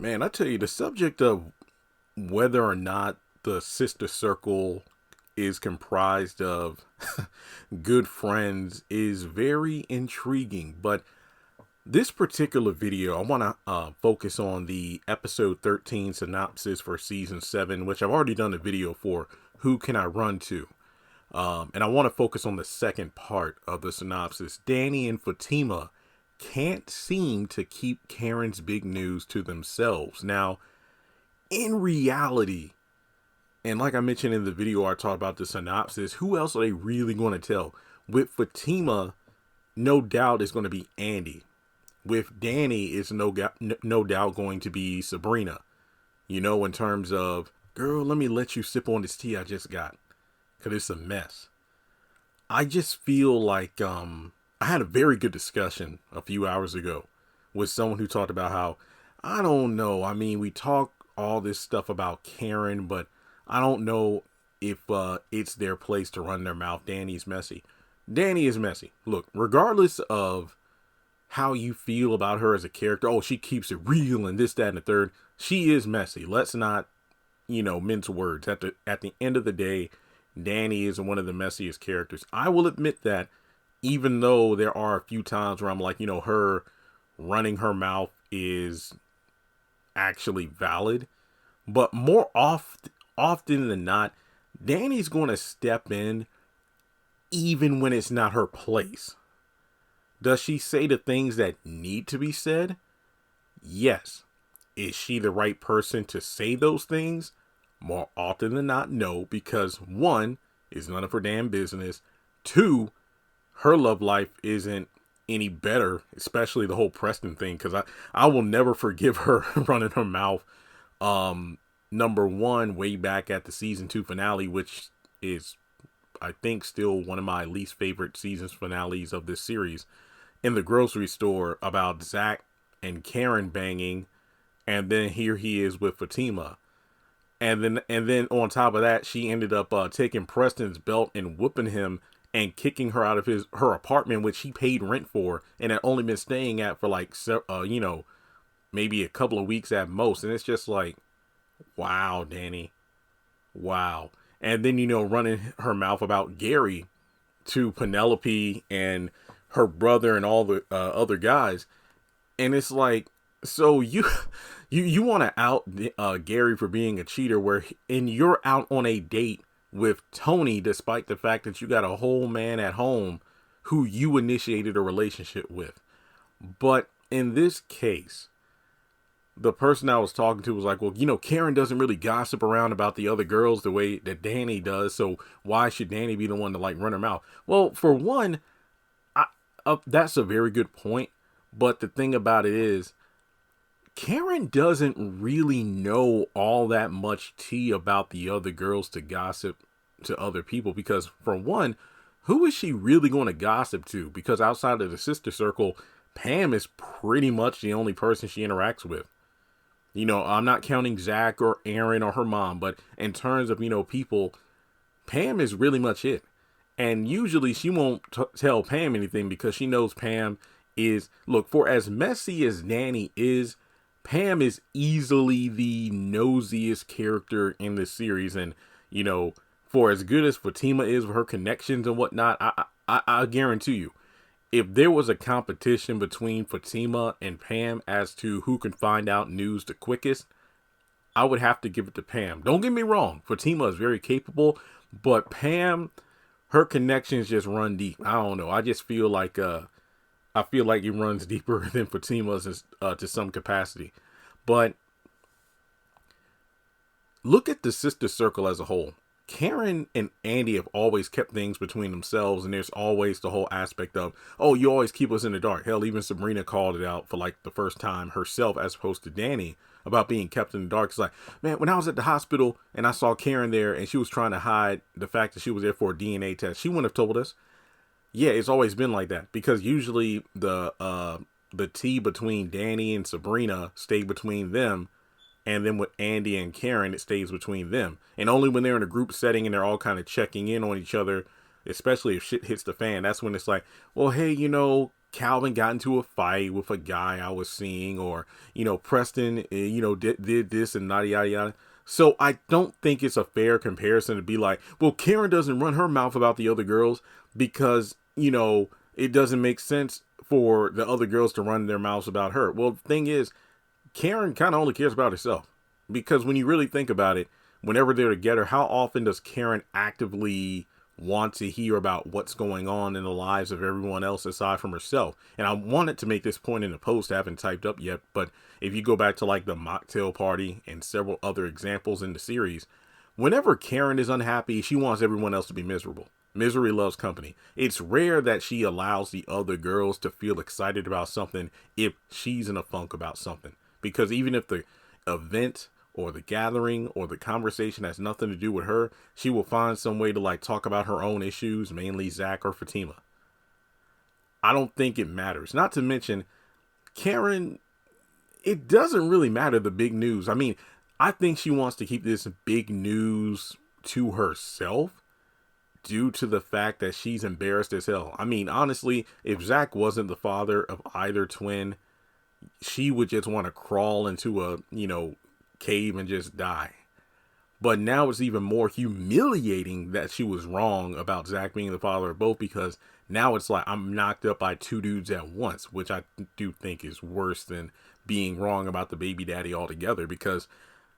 Man, I tell you, the subject of whether or not the sister circle is comprised of good friends is very intriguing. But this particular video, I want to focus on the episode 13 synopsis for season 7, which I've already done a video for. Who can I run to? And I want to focus on the second part of the synopsis. Danni and Fatima can't seem to keep Karen's big news to themselves. Now, in reality, and like I mentioned in the video I talked about the synopsis, who else are they really going to tell? With Fatima, no doubt it's going to be Andy. With Danni, it's no doubt going to be Sabrina. You know, in terms of, girl, let me let you sip on this tea I just got, because it's a mess. I just feel like I had a very good discussion a few hours ago with someone who talked about how, I don't know, I mean, we talk all this stuff about Karen, but I don't know if it's their place to run their mouth. Danny's messy. Danni is messy. Look, regardless of how you feel about her as a character, oh, she keeps it real and this, that, and the third, she is messy. Let's not, mince words. At the end of the day, Danni is one of the messiest characters. I will admit that, even though there are a few times where I'm like, her running her mouth is actually valid, but more often than not, Danni's going to step in even when it's not her place. Does she say the things that need to be said? Yes. Is she the right person to say those things? More often than not, no, because one, is none of her damn business. Two, her love life isn't any better, especially the whole Preston thing, because I will never forgive her running her mouth. Number one, way back at the season 2 finale, which is, I think, still one of my least favorite seasons finales of this series, in the grocery store about Zach and Karen banging, and then here he is with Fatima. And then on top of that, she ended up taking Preston's belt and whooping him and kicking her out of her apartment, which he paid rent for and had only been staying at for like, maybe a couple of weeks at most. And it's just like, wow, Danni, wow. And then, running her mouth about Gary to Penelope and her brother and all the other guys. And it's like, so you want to out Gary for being a cheater, and you're out on a date with Tony, despite the fact that you got a whole man at home who you initiated a relationship with. But in this case, the person I was talking to was like, well, Karen doesn't really gossip around about the other girls the way that Danni does. So why should Danni be the one to run her mouth? Well, for one, that's a very good point. But the thing about it is, Karen doesn't really know all that much tea about the other girls to gossip to other people, because for one, who is she really going to gossip to? Because outside of the sister circle, Pam is pretty much the only person she interacts with. I'm not counting Zach or Aaron or her mom, but in terms of, people, Pam is really much it. And usually she won't tell Pam anything because she knows Pam is, look, for as messy as Danni is, Pam is easily the nosiest character in the series. And, for as good as Fatima is with her connections and whatnot, I guarantee you, if there was a competition between Fatima and Pam as to who can find out news the quickest, I would have to give it to Pam. Don't get me wrong. Fatima is very capable, but Pam, her connections just run deep. I don't know. I just feel like, it runs deeper than Fatima's to some capacity. But look at the sister circle as a whole. Karen and Andy have always kept things between themselves, and there's always the whole aspect of, oh, you always keep us in the dark. Hell, even Sabrina called it out for the first time herself, as opposed to Danni, about being kept in the dark. It's like, man, when I was at the hospital and I saw Karen there and she was trying to hide the fact that she was there for a DNA test, she wouldn't have told us. Yeah, it's always been like that, because usually the tea between Danni and Sabrina stay between them, and then with Andy and Karen, it stays between them. And only when they're in a group setting and they're all kind of checking in on each other, especially if shit hits the fan, that's when it's like, well, hey, Calvin got into a fight with a guy I was seeing, or, Preston, did this and yada, yada, yada. So I don't think it's a fair comparison to be like, well, Karen doesn't run her mouth about the other girls because, it doesn't make sense for the other girls to run their mouths about her. Well, the thing is, Karen kind of only cares about herself, because when you really think about it, whenever they're together, how often does Karen actively want to hear about what's going on in the lives of everyone else aside from herself? And I wanted to make this point in the post, I haven't typed up yet, but if you go back to like the mocktail party and several other examples in the series, whenever Karen is unhappy, she wants everyone else to be miserable. Misery loves company. It's rare that she allows the other girls to feel excited about something if she's in a funk about something. Because even if the event or the gathering or the conversation has nothing to do with her, she will find some way to like talk about her own issues, mainly Zach or Fatima. I don't think it matters. Not to mention, Karen, it doesn't really matter the big news. I mean, I think she wants to keep this big news to herself due to the fact that she's embarrassed as hell. I mean, honestly, if Zach wasn't the father of either twin, she would just want to crawl into a, cave and just die. But now it's even more humiliating that she was wrong about Zach being the father of both, because now it's like I'm knocked up by two dudes at once, which I do think is worse than being wrong about the baby daddy altogether. Because,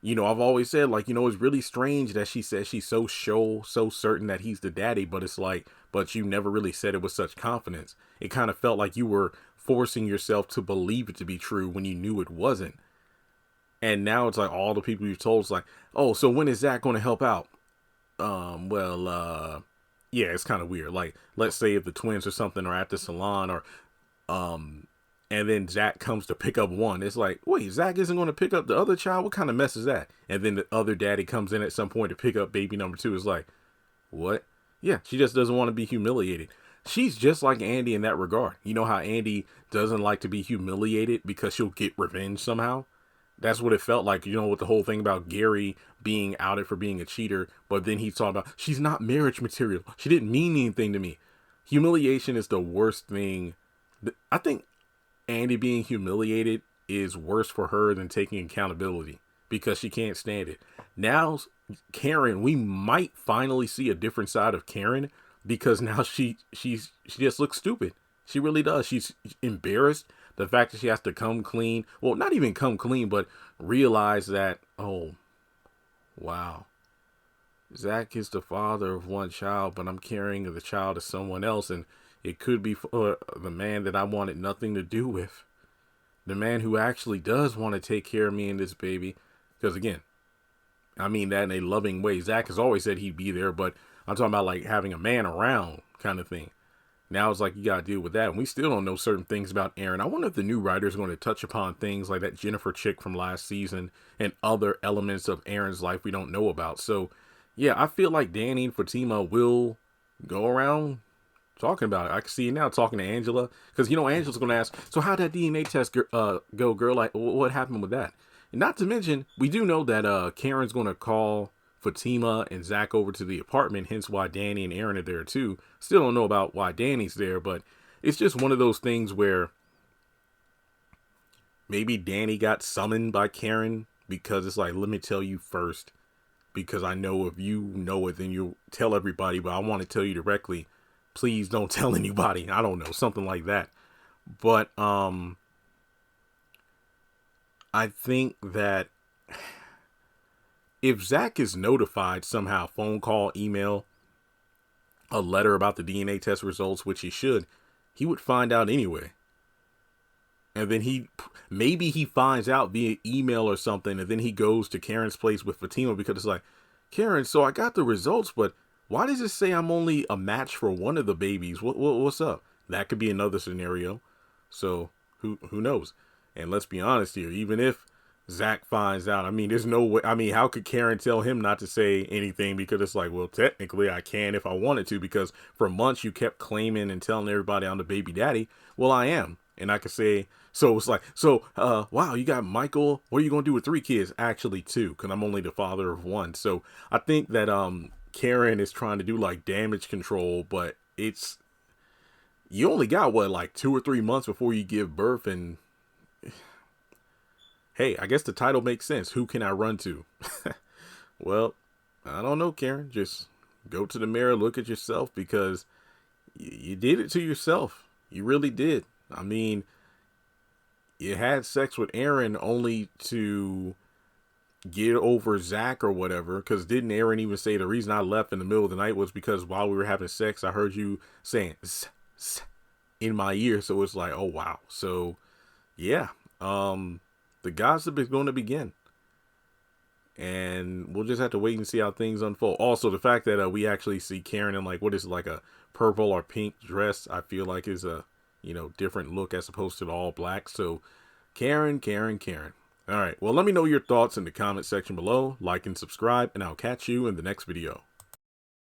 I've always said, like, it's really strange that she says she's so certain that he's the daddy, but it's like, but you never really said it with such confidence. It kind of felt like you were forcing yourself to believe it to be true when you knew it wasn't. And now it's like all the people you've told is like, oh, so when is Zach going to help out? Yeah, it's kind of weird. Like, let's say if the twins or something are at the salon, or, and then Zach comes to pick up one. It's like, wait, Zach isn't going to pick up the other child? What kind of mess is that? And then the other daddy comes in at some point to pick up baby number 2. It's like, what? Yeah, she just doesn't want to be humiliated. She's just like Andy in that regard. You know how Andy doesn't like to be humiliated because she'll get revenge somehow? That's what it felt like, with the whole thing about Gary being outed for being a cheater. But then he's talking about, she's not marriage material. She didn't mean anything to me. Humiliation is the worst thing. I think Andy being humiliated is worse for her than taking accountability, because she can't stand it. Now, Karen, we might finally see a different side of Karen, because now she just looks stupid. She really does. She's embarrassed. The fact that she has to come clean. Well, not even come clean, but realize that, oh, wow. Zach is the father of one child, but I'm carrying the child of someone else. And it could be for the man that I wanted nothing to do with. The man who actually does want to take care of me and this baby. Because again, I mean that in a loving way. Zach has always said he'd be there, but I'm talking about like having a man around kind of thing. Now it's like you got to deal with that. And we still don't know certain things about Aaron. I wonder if the new writers are going to touch upon things like that Jennifer chick from last season and other elements of Aaron's life we don't know about. So, yeah, I feel like Danni and Fatima will go around talking about it. I can see it now, talking to Angela. Because, Angela's going to ask, so how'd that DNA test go, girl? Like, what happened with that? And not to mention, we do know that Karen's going to call Fatima and Zach over to the apartment, hence why Danni and Aaron are there too. Still don't know about why Danny's there, but it's just one of those things where maybe Danni got summoned by Karen, because it's like, let me tell you first, because I know if you know it, then you'll tell everybody, but I want to tell you directly. Please don't tell anybody. I don't know, something like that. But I think that if Zach is notified somehow, phone call, email, a letter about the DNA test results, which he should, he would find out anyway. And then maybe he finds out via email or something, and then he goes to Karen's place with Fatima, because it's like, Karen, so I got the results, but why does it say I'm only a match for one of the babies? What's up? That could be another scenario. So who knows? And let's be honest here, even if Zach finds out, I mean, there's no way. I mean, how could Karen tell him not to say anything? Because it's like, well, technically I can if I wanted to, because for months you kept claiming and telling everybody I'm the baby daddy. Well, I am. And I could say, so it's like, wow, you got Michael. What are you going to do with 3 kids? Actually 2, because I'm only the father of 1. So I think that Karen is trying to do like damage control, but it's you only got what, like 2 or 3 months before you give birth. And hey, I guess the title makes sense. Who can I run to? Well, I don't know, Karen. Just go to the mirror, look at yourself, because you did it to yourself. You really did. I mean, you had sex with Aaron only to get over Zach or whatever. Because didn't Aaron even say the reason I left in the middle of the night was because while we were having sex, I heard you saying in my ear. So it's like, oh wow. So yeah, the gossip is going to begin, and we'll just have to wait and see how things unfold. Also, the fact that we actually see Karen in, like, what is it, like a purple or pink dress, I feel like is a, different look as opposed to the all black. So Karen, Karen, Karen. All right. Well, let me know your thoughts in the comment section below. Like and subscribe, and I'll catch you in the next video.